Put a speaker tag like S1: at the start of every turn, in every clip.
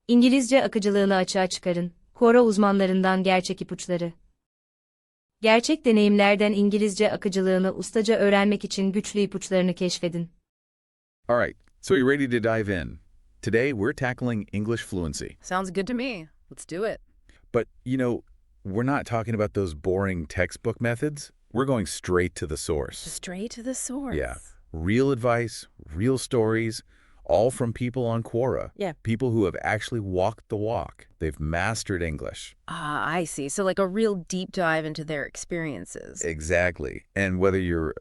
S1: İngilizce akıcılığını açığa çıkarın. Quora Uzmanlarından Gerçek İpuçları. Gerçek deneyimlerden İngilizce akıcılığını ustaca öğrenmek için güçlü ipuçlarını keşfedin.
S2: All right, so you ready to dive in? Today we're tackling English fluency.
S3: Sounds good to me. Let's do it.
S2: But, we're not talking about those boring textbook methods. We're going straight to the source.
S3: Straight to the source.
S2: Yeah, real advice, real stories, all from people on Quora.
S3: Yeah.
S2: People who have actually walked the walk. They've mastered English.
S3: Ah, I see. So like a real deep dive into their experiences.
S2: Exactly. And whether you're,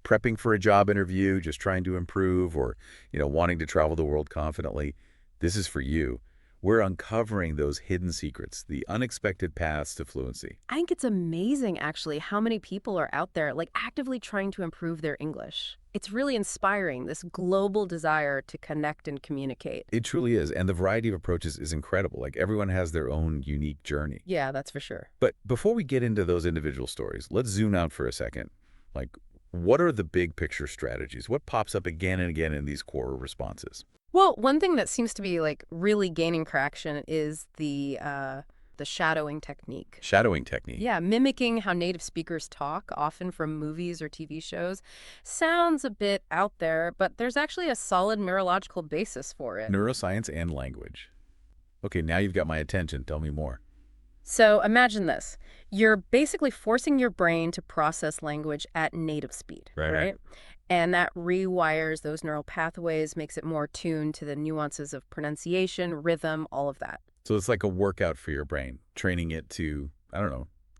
S2: prepping for a job interview, just trying to improve, or, wanting to travel the world confidently, this is for you. We're uncovering those hidden secrets, the unexpected paths to fluency.
S3: I think it's amazing, actually, how many people are out there like actively trying to improve their English. It's really inspiring, this global desire to connect and communicate.
S2: It truly is. And the variety of approaches is incredible. Like, everyone has their own unique journey.
S3: Yeah, that's for sure.
S2: But before we get into those individual stories, let's zoom out for a second. Like, what are the big picture strategies? What pops up again and again in these Quora responses?
S3: Well, one thing that seems to be like really gaining traction is the shadowing technique.
S2: Shadowing technique.
S3: Yeah, mimicking how native speakers talk, often from movies or TV shows. Sounds a bit out there, but there's actually a solid neurological basis for it.
S2: Neuroscience and language. Okay, now you've got my attention. Tell me more.
S3: So imagine this. You're basically forcing your brain to process language at native speed, right? And that rewires those neural pathways, makes it more tuned to the nuances of pronunciation, rhythm, all of that.
S2: So it's like a workout for your brain, training it to,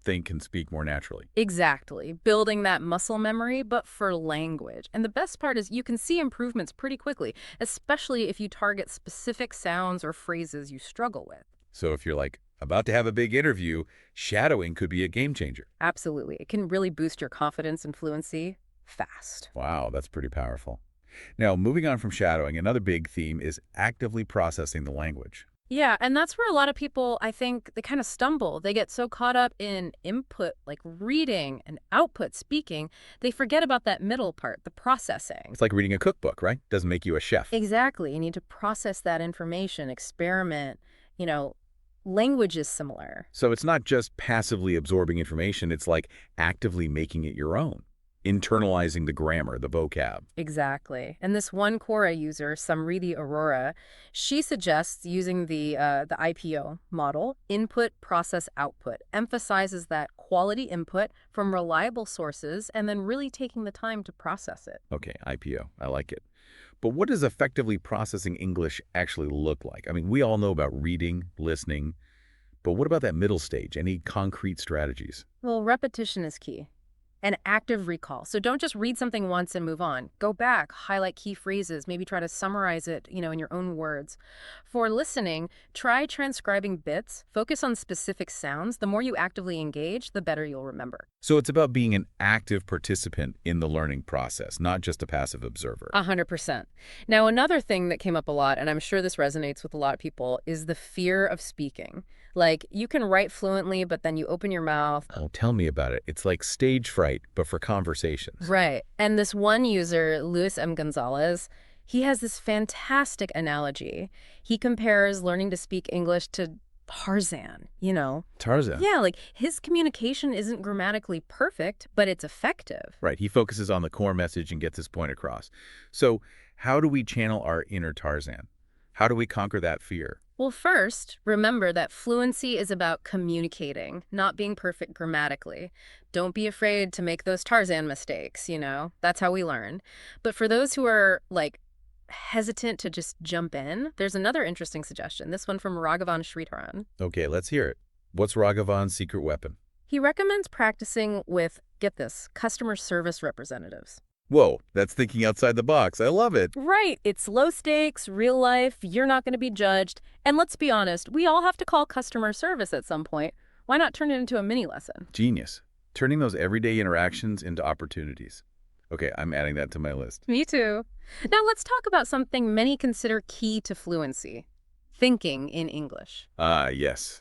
S2: think and speak more naturally.
S3: Exactly. Building that muscle memory, but for language. And the best part is you can see improvements pretty quickly, especially if you target specific sounds or phrases you struggle with.
S2: So if you're like about to have a big interview, shadowing could be a game changer.
S3: Absolutely. It can really boost your confidence and fluency fast.
S2: Wow, that's pretty powerful. Now, moving on from shadowing, another big theme is actively processing the language.
S3: Yeah, and that's where a lot of people, I think, they kind of stumble. They get so caught up in input, like reading, and output, speaking, they forget about that middle part, the processing.
S2: It's like reading a cookbook, right? Doesn't make you a chef.
S3: Exactly. You need to process that information, experiment. Language is similar.
S2: So it's not just passively absorbing information, it's like actively making it your own. Internalizing the grammar, the vocab.
S3: Exactly. And this one Quora user, Samriti Arora, she suggests using the IPO model, input, process, output, emphasizes that quality input from reliable sources and then really taking the time to process it.
S2: Okay, IPO. I like it. But what does effectively processing English actually look like? I mean, we all know about reading, listening, but what about that middle stage? Any concrete strategies?
S3: Well, repetition is key. An active recall. So don't just read something once and move on. Go back, highlight key phrases, maybe try to summarize it, in your own words. For listening, try transcribing bits, focus on specific sounds. The more you actively engage, the better you'll remember.
S2: So it's about being an active participant in the learning process, not just a passive observer.
S3: 100%. Now, another thing that came up a lot, and I'm sure this resonates with a lot of people, is the fear of speaking. Like, you can write fluently, but then you open your mouth.
S2: Oh, tell me about it. It's like stage fright, but for conversations.
S3: Right. And this one user, Luis M. Gonzalez, he has this fantastic analogy. He compares learning to speak English to Tarzan,
S2: Tarzan?
S3: Yeah, like his communication isn't grammatically perfect, but it's effective.
S2: Right. He focuses on the core message and gets his point across. So how do we channel our inner Tarzan? How do we conquer that fear?
S3: Well, first, remember that fluency is about communicating, not being perfect grammatically. Don't be afraid to make those Tarzan mistakes, That's how we learn. But for those who are, hesitant to just jump in, there's another interesting suggestion, this one from Raghavan Sridharan.
S2: Okay, let's hear it. What's Raghavan's secret weapon?
S3: He recommends practicing with, get this, customer service representatives.
S2: Whoa, that's thinking outside the box. I love it.
S3: Right. It's low stakes, real life. You're not going to be judged. And let's be honest, we all have to call customer service at some point. Why not turn it into a mini lesson?
S2: Genius. Turning those everyday interactions into opportunities. Okay, I'm adding that to my list.
S3: Me too. Now let's talk about something many consider key to fluency. Thinking in English.
S2: Ah, yes.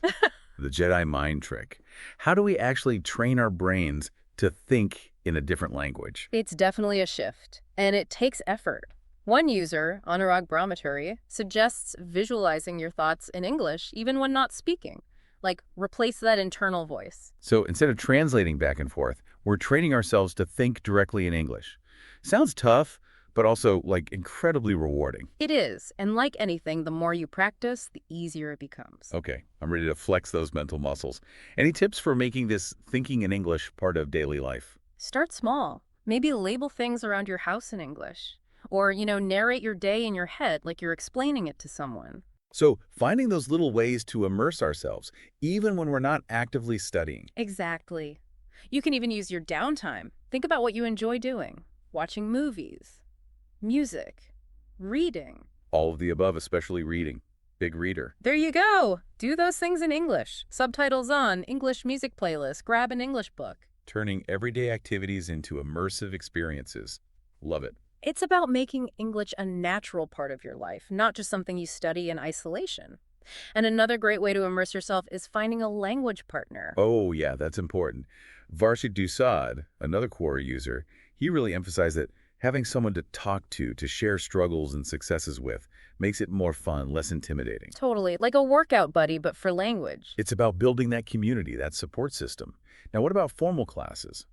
S2: The Jedi mind trick. How do we actually train our brains to think in a different language?
S3: It's definitely a shift, and it takes effort. One user, Anurag Brahmaturi, suggests visualizing your thoughts in English even when not speaking. Like, replace that internal voice.
S2: So instead of translating back and forth, we're training ourselves to think directly in English. Sounds tough, but also, like, incredibly rewarding.
S3: It is, and like anything, the more you practice, the easier it becomes.
S2: Okay, I'm ready to flex those mental muscles. Any tips for making this thinking in English part of daily life?
S3: Start small. Maybe label things around your house in English. Or, narrate your day in your head like you're explaining it to someone.
S2: So finding those little ways to immerse ourselves, even when we're not actively studying.
S3: Exactly. You can even use your downtime. Think about what you enjoy doing. Watching movies, music, reading.
S2: All of the above, especially reading. Big reader.
S3: There you go. Do those things in English. Subtitles on, English music playlist, grab an English book.
S2: Turning everyday activities into immersive experiences. Love it.
S3: It's about making English a natural part of your life, not just something you study in isolation. And another great way to immerse yourself is finding a language partner.
S2: Oh, yeah, that's important. Varshit Dusad, another Quora user, he really emphasized that having someone to talk to share struggles and successes with, makes it more fun, less intimidating.
S3: Totally, like a workout buddy, but for language.
S2: It's about building that community, that support system. Now, what about formal classes?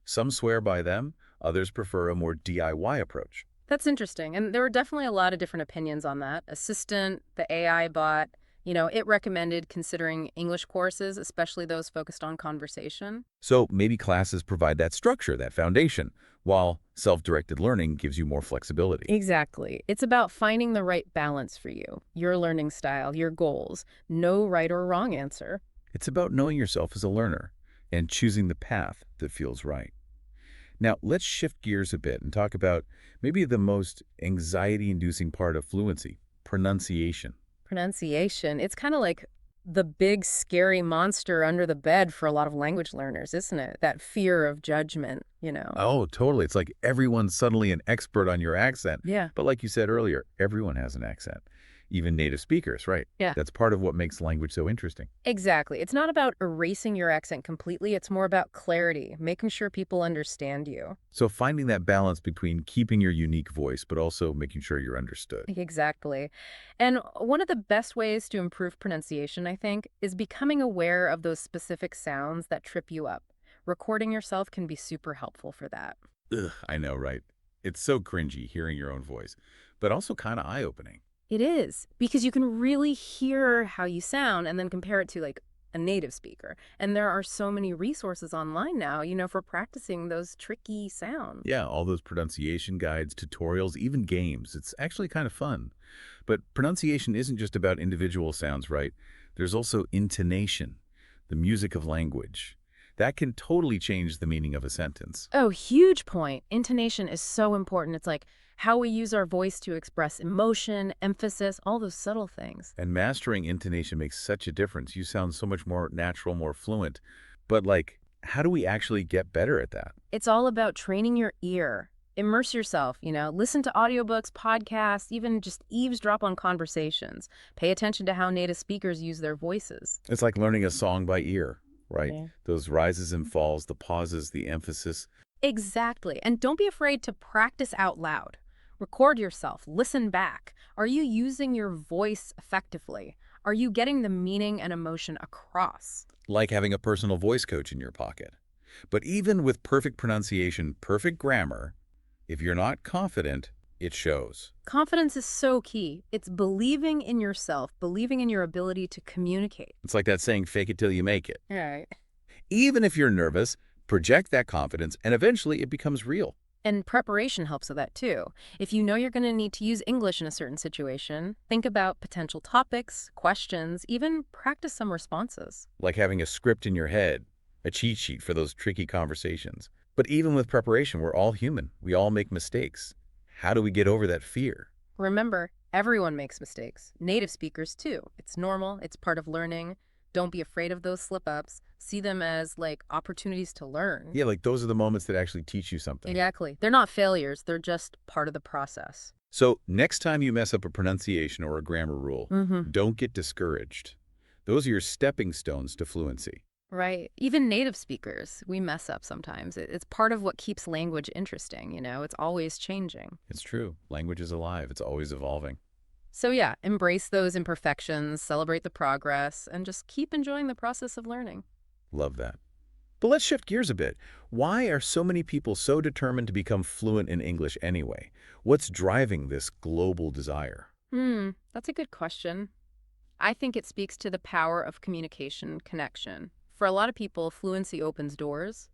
S2: Some swear by them, others prefer a more DIY approach.
S3: That's interesting, and there were definitely a lot of different opinions on that. Assistant, the AI bot, it recommended considering English courses, especially those focused on conversation.
S2: So maybe classes provide that structure, that foundation, while self-directed learning gives you more flexibility.
S3: Exactly. It's about finding the right balance for you, your learning style, your goals. No right or wrong answer.
S2: It's about knowing yourself as a learner and choosing the path that feels right. Now, let's shift gears a bit and talk about maybe the most anxiety-inducing part of fluency, pronunciation.
S3: Pronunciation, it's kind of like the big scary monster under the bed for a lot of language learners, isn't it? That fear of judgment.
S2: Oh, totally. It's like everyone's suddenly an expert on your accent.
S3: Yeah.
S2: But like you said earlier, everyone has an accent. Even native speakers, right?
S3: Yeah.
S2: That's part of what makes language so interesting.
S3: Exactly. It's not about erasing your accent completely. It's more about clarity, making sure people understand you.
S2: So finding that balance between keeping your unique voice, but also making sure you're understood.
S3: Exactly. And one of the best ways to improve pronunciation, I think, is becoming aware of those specific sounds that trip you up. Recording yourself can be super helpful for that.
S2: Ugh, I know, right? It's so cringy hearing your own voice, but also kind of eye-opening.
S3: It is, because you can really hear how you sound and then compare it to like a native speaker. And there are so many resources online now, for practicing those tricky sounds.
S2: Yeah, all those pronunciation guides, tutorials, even games. It's actually kind of fun. But pronunciation isn't just about individual sounds, right? There's also intonation, the music of language. That can totally change the meaning of a sentence.
S3: Oh, huge point. Intonation is so important. It's like how we use our voice to express emotion, emphasis, all those subtle things.
S2: And mastering intonation makes such a difference. You sound so much more natural, more fluent. But how do we actually get better at that?
S3: It's all about training your ear. Immerse yourself, listen to audiobooks, podcasts, even just eavesdrop on conversations. Pay attention to how native speakers use their voices.
S2: It's like learning a song by ear, right?
S3: Yeah.
S2: Those rises and falls, the pauses, the emphasis.
S3: Exactly. And don't be afraid to practice out loud. Record yourself. Listen back. Are you using your voice effectively? Are you getting the meaning and emotion across?
S2: Like having a personal voice coach in your pocket. But even with perfect pronunciation, perfect grammar, if you're not confident, it shows.
S3: Confidence is so key. It's believing in yourself, believing in your ability to communicate.
S2: It's like that saying, fake it till you make it.
S3: Right.
S2: Even if you're nervous, project that confidence, and eventually it becomes real.
S3: And preparation helps with that too. If you know you're going to need to use English in a certain situation, think about potential topics, questions, even practice some responses.
S2: Like having a script in your head, a cheat sheet for those tricky conversations. But even with preparation, we're all human. We all make mistakes. How do we get over that fear?
S3: Remember, everyone makes mistakes. Native speakers too. It's normal. It's part of learning. Don't be afraid of those slip-ups. See them as, opportunities to learn.
S2: Yeah, those are the moments that actually teach you something.
S3: Exactly. They're not failures. They're just part of the process.
S2: So next time you mess up a pronunciation or a grammar rule, don't get discouraged. Those are your stepping stones to fluency.
S3: Right. Even native speakers, we mess up sometimes. It's part of what keeps language interesting, It's always changing.
S2: It's true. Language is alive. It's always evolving.
S3: So yeah, embrace those imperfections, celebrate the progress, and just keep enjoying the process of learning.
S2: Love that. But let's shift gears a bit. Why are so many people so determined to become fluent in English anyway? What's driving this global desire?
S3: That's a good question. I think it speaks to the power of communication connection. For a lot of people, fluency opens doors,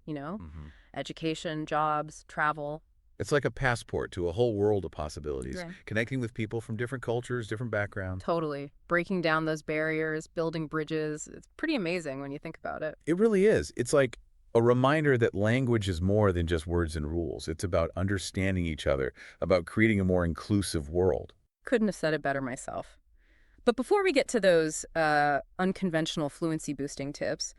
S3: education, jobs, travel.
S2: It's like a passport to a whole world of possibilities,
S3: Right.
S2: connecting with people from different cultures, different backgrounds.
S3: Totally. Breaking down those barriers, building bridges. It's pretty amazing when you think about it.
S2: It really is. It's like a reminder that language is more than just words and rules. It's about understanding each other, about creating a more inclusive world.
S3: Couldn't have said it better myself. But before we get to those unconventional fluency boosting tips,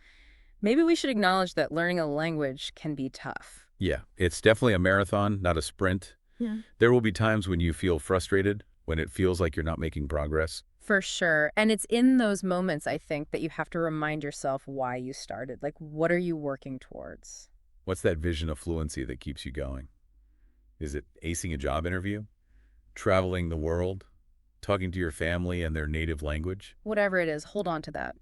S3: maybe we should acknowledge that learning a language can be tough.
S2: Yeah, it's definitely a marathon, not a sprint.
S3: Yeah.
S2: There will be times when you feel frustrated, when it feels like you're not making progress.
S3: For sure. And it's in those moments, I think, that you have to remind yourself why you started. Like, what are you working towards?
S2: What's that vision of fluency that keeps you going? Is it acing a job interview? Traveling the world? Talking to your family in their native language?
S3: Whatever it is, hold on to that.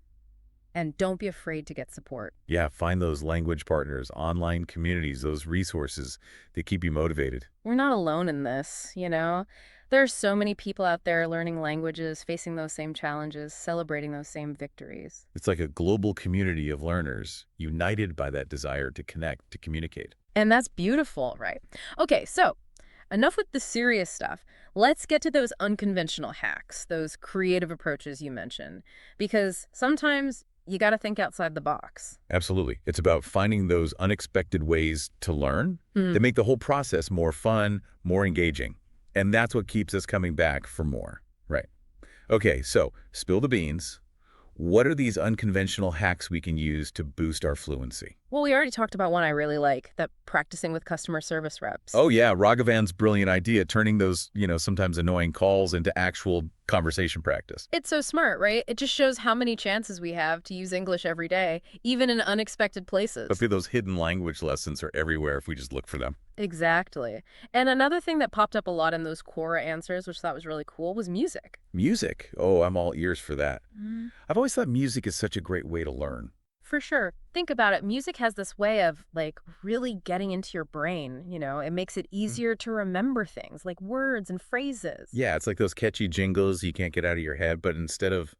S3: And don't be afraid to get support.
S2: Yeah, find those language partners, online communities, those resources that keep you motivated.
S3: We're not alone in this, There are so many people out there learning languages, facing those same challenges, celebrating those same victories.
S2: It's like a global community of learners, united by that desire to connect, to communicate.
S3: And that's beautiful, right? Okay, so enough with the serious stuff. Let's get to those unconventional hacks, those creative approaches you mentioned, because sometimes you got to think outside the box.
S2: Absolutely. It's about finding those unexpected ways to learn that make the whole process more fun, more engaging. And that's what keeps us coming back for more. Right. Okay, so spill the beans. What are these unconventional hacks we can use to boost our fluency?
S3: Well, we already talked about one I really like, that practicing with customer service reps.
S2: Oh, yeah, Raghavan's brilliant idea, turning those, sometimes annoying calls into actual conversation practice.
S3: It's so smart, right? It just shows how many chances we have to use English every day, even in unexpected places.
S2: But those hidden language lessons are everywhere if we just look for them.
S3: Exactly. And another thing that popped up a lot in those Quora answers, which I thought was really cool, was music.
S2: Music? Oh, I'm all ears for that. I've always thought music is such a great way to learn.
S3: For sure. Think about it. Music has this way of, really getting into your brain, It makes it easier to remember things, like words and phrases.
S2: Yeah, it's like those catchy jingles you can't get out of your head, but instead of,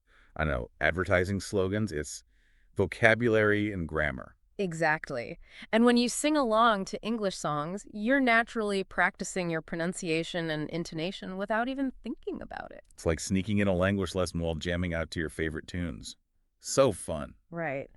S2: advertising slogans, it's vocabulary and grammar.
S3: Exactly. And when you sing along to English songs, you're naturally practicing your pronunciation and intonation without even thinking about it.
S2: It's like sneaking in a language lesson while jamming out to your favorite tunes. So fun.
S3: Right.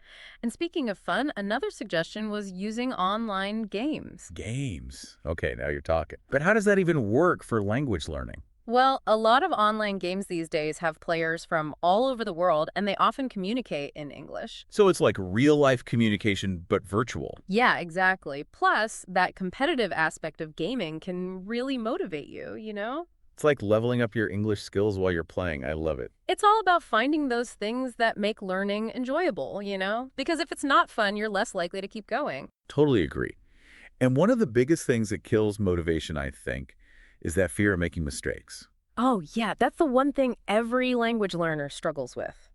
S3: And speaking of fun, another suggestion was using online games.
S2: Games. Okay, now you're talking. But how does that even work for language learning?
S3: Well, a lot of online games these days have players from all over the world, and they often communicate in English.
S2: So it's like real-life communication, but virtual.
S3: Yeah, exactly. Plus, that competitive aspect of gaming can really motivate you,
S2: It's like leveling up your English skills while you're playing. I love it.
S3: It's all about finding those things that make learning enjoyable, Because if it's not fun, you're less likely to keep going.
S2: Totally agree. And one of the biggest things that kills motivation, I think, is that fear of making mistakes.
S3: Oh, yeah, that's the one thing every language learner struggles with.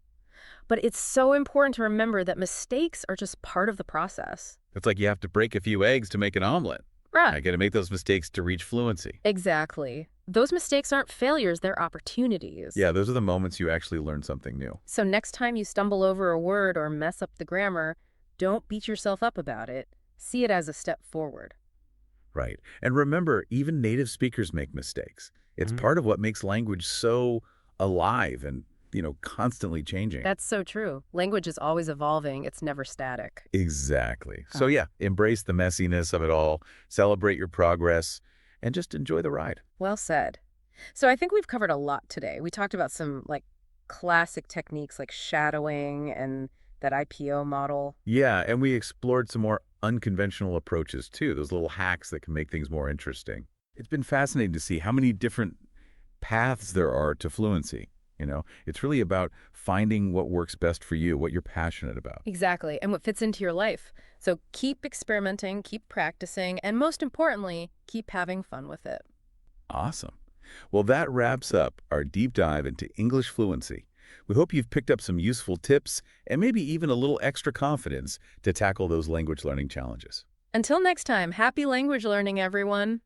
S3: But it's so important to remember that mistakes are just part of the process.
S2: It's like you have to break a few eggs to make an omelet.
S3: Right.
S2: I got to make those mistakes to reach fluency.
S3: Exactly. Those mistakes aren't failures, they're opportunities.
S2: Yeah, those are the moments you actually learn something new.
S3: So next time you stumble over a word or mess up the grammar, don't beat yourself up about it. See it as a step forward.
S2: Right. And remember, even native speakers make mistakes. It's part of what makes language so alive and, constantly changing.
S3: That's so true. Language is always evolving. It's never static.
S2: Exactly. So yeah, embrace the messiness of it all, celebrate your progress, and just enjoy the ride.
S3: Well said. So I think we've covered a lot today. We talked about some classic techniques like shadowing and that IPO model.
S2: Yeah, and we explored some more unconventional approaches too, those little hacks that can make things more interesting. It's been fascinating to see how many different paths there are to fluency. It's really about finding what works best for you, what you're passionate about.
S3: Exactly, and what fits into your life. So keep experimenting, keep practicing, and most importantly, keep having fun with it.
S2: Awesome. Well, that wraps up our deep dive into English fluency. We hope you've picked up some useful tips and maybe even a little extra confidence to tackle those language learning challenges.
S3: Until next time, happy language learning, everyone!